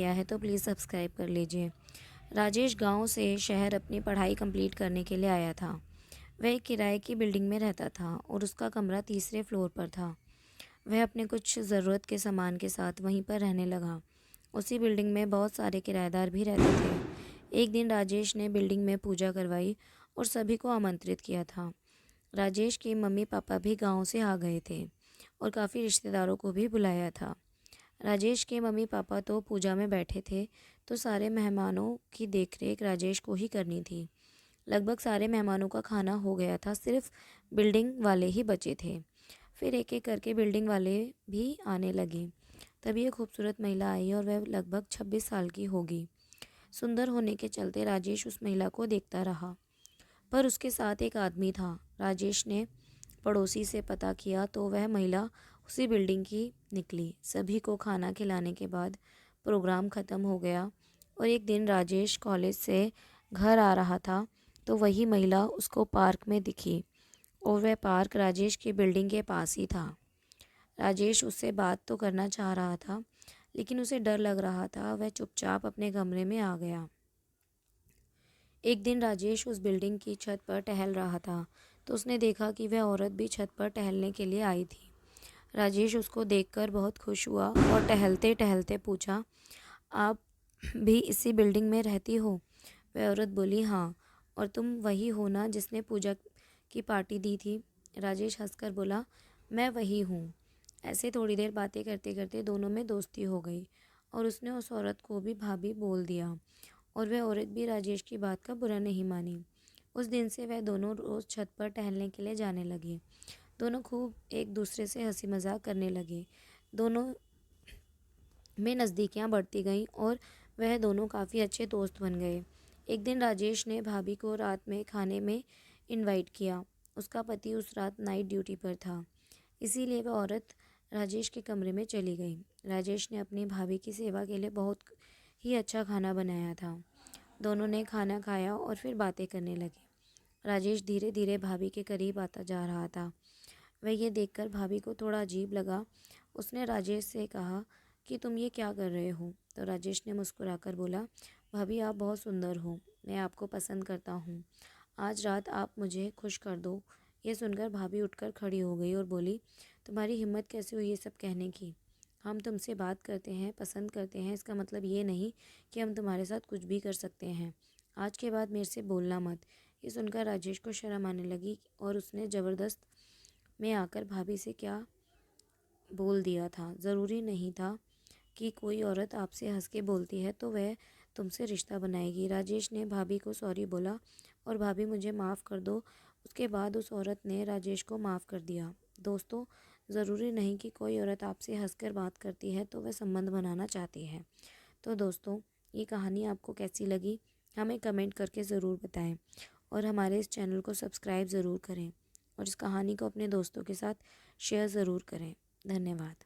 किया है तो प्लीज़ सब्सक्राइब कर लीजिए। राजेश गांव से शहर अपनी पढ़ाई कंप्लीट करने के लिए आया था। वह एक किराए की बिल्डिंग में रहता था और उसका कमरा तीसरे फ्लोर पर था। वह अपने कुछ ज़रूरत के सामान के साथ वहीं पर रहने लगा। उसी बिल्डिंग में बहुत सारे किराएदार भी रहते थे। एक दिन राजेश ने बिल्डिंग में पूजा करवाई और सभी को आमंत्रित किया था। राजेश के मम्मी पापा भी गांव से आ गए थे और काफ़ी रिश्तेदारों को भी बुलाया था। राजेश के मम्मी पापा तो पूजा में बैठे थे, तो सारे मेहमानों की देखरेख राजेश को ही करनी थी। लगभग सारे मेहमानों का खाना हो गया था, सिर्फ बिल्डिंग वाले ही बचे थे। फिर एक एक करके बिल्डिंग वाले भी आने लगे। तभी एक खूबसूरत महिला आई और वह लगभग 26 साल की होगी। सुंदर होने के चलते राजेश उस महिला को देखता रहा, पर उसके साथ एक आदमी था। राजेश ने पड़ोसी से पता किया तो वह महिला उसी बिल्डिंग की निकली। सभी को खाना खिलाने के बाद प्रोग्राम ख़त्म हो गया और एक दिन राजेश कॉलेज से घर आ रहा था तो वही महिला उसको पार्क में दिखी और वह पार्क राजेश की बिल्डिंग के पास ही था। राजेश उससे बात तो करना चाह रहा था, लेकिन उसे डर लग रहा था। वह चुपचाप अपने कमरे में आ गया। एक दिन राजेश उस बिल्डिंग की छत पर टहल रहा था तो उसने देखा कि वह औरत भी छत पर टहलने के लिए आई थी। राजेश उसको देखकर बहुत खुश हुआ और टहलते टहलते पूछा, आप भी इसी बिल्डिंग में रहती हो? वह औरत बोली, हाँ। और तुम वही हो ना जिसने पूजा की पार्टी दी थी? राजेश हंसकर बोला, मैं वही हूँ। ऐसे थोड़ी देर बातें करते करते दोनों में दोस्ती हो गई और उसने उस औरत को भी भाभी बोल दिया और वह औरत भी राजेश की बात का बुरा नहीं मानी। उस दिन से वह दोनों रोज़ छत पर टहलने के लिए जाने लगे। दोनों खूब एक दूसरे से हंसी मजाक करने लगे। दोनों में नज़दीकियाँ बढ़ती गईं और वह दोनों काफ़ी अच्छे दोस्त बन गए। एक दिन राजेश ने भाभी को रात में खाने में इनवाइट किया। उसका पति उस रात नाइट ड्यूटी पर था, इसीलिए वह औरत राजेश के कमरे में चली गई। राजेश ने अपनी भाभी की सेवा के लिए बहुत ही अच्छा खाना बनाया था। दोनों ने खाना खाया और फिर बातें करने लगे। राजेश धीरे धीरे भाभी के करीब आता जा रहा था। वह ये देखकर भाभी को थोड़ा अजीब लगा। उसने राजेश से कहा कि तुम ये क्या कर रहे हो? तो राजेश ने मुस्कुराकर बोला, भाभी आप बहुत सुंदर हो, मैं आपको पसंद करता हूँ। आज रात आप मुझे खुश कर दो। ये सुनकर भाभी उठकर खड़ी हो गई और बोली, तुम्हारी हिम्मत कैसे हुई ये सब कहने की? हम तुमसे बात करते हैं, पसंद करते हैं, इसका मतलब ये नहीं कि हम तुम्हारे साथ कुछ भी कर सकते हैं। आज के बाद मेरे से बोलना मत। ये सुनकर राजेश को शर्म आने लगी और उसने ज़बरदस्त में आकर भाभी से क्या बोल दिया था। ज़रूरी नहीं था कि कोई औरत आपसे हंस के बोलती है तो वह तुमसे रिश्ता बनाएगी। राजेश ने भाभी को सॉरी बोला और भाभी मुझे माफ़ कर दो। उसके बाद उस औरत ने राजेश को माफ़ कर दिया। दोस्तों, ज़रूरी नहीं कि कोई औरत आपसे हंसकर बात करती है तो वह संबंध बनाना चाहती है। तो दोस्तों, ये कहानी आपको कैसी लगी हमें कमेंट करके ज़रूर बताएं और हमारे इस चैनल को सब्सक्राइब ज़रूर करें और इस कहानी को अपने दोस्तों के साथ शेयर ज़रूर करें। धन्यवाद।